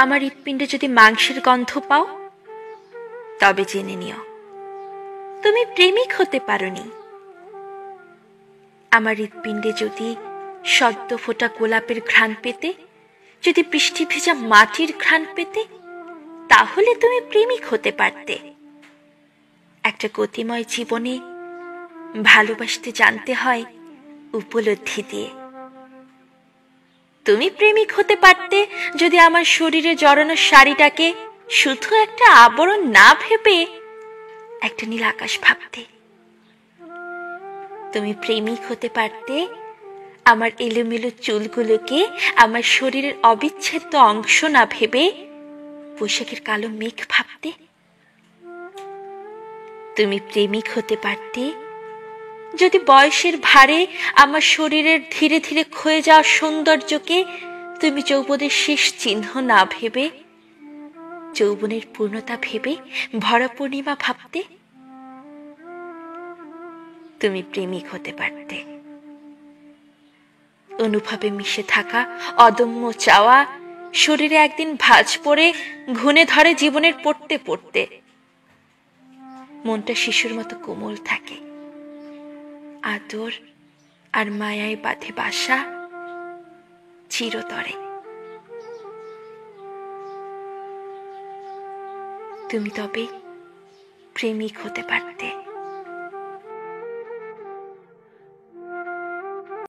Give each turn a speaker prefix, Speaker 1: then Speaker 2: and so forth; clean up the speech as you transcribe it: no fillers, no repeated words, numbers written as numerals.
Speaker 1: আমার হৃৎপিণ্ডে যদি মাংসের গন্ধ পাও, তবে জেনে নিও তুমি প্রেমিক হতে পারোনি। আমার হৃৎপিণ্ডে যদি সদ্য ফোটা গোলাপের ঘ্রাণ পেতে, যদি বৃষ্টি ভেজা মাটির ঘ্রাণ পেতে, তাহলে তুমি প্রেমিক হতে পারতে। একটা গতিময় জীবনে ভালোবাসতে জানতে হয় উপলব্ধি দিয়ে। তুমি প্রেমিক হতে পারতে যদি আমার শরীরে জড়ানো শাড়িটাকে শুধু একটা আবরণ না ভেবে একটা নীল আকাশ ভাবতে। তুমি প্রেমিক হতে পারতে আমার এলোমেলো চুলগুলোকে আমার শরীরের অবিচ্ছেদ্য অংশ না ভেবে বৈশাখের কালো মেঘ ভাবতে। তুমি প্রেমিক হতে পারতে যদি বয়সের ভারে আমার শরীরের ধীরে ধীরে ক্ষয়ে যাওয়া সৌন্দর্যকে তুমি যৌবনের শেষ চিহ্ন না ভেবে যৌবনের পূর্ণতা ভেবে ভরা পূর্ণিমা ভাবতে। তুমি প্রেমিক হতে পারতে অনুভবে মিশে থাকা অদম্য চাওয়া শরীরে একদিন ভাঁজ পড়ে ঘুণে ধরে জীবনের পড়তে পড়তে। মনটা শিশুর মতো কোমল থাকে, আদর আর মায়ায় বাঁধে বাসা চিরতরে। তুমি তবে প্রেমিক হতে পারতে।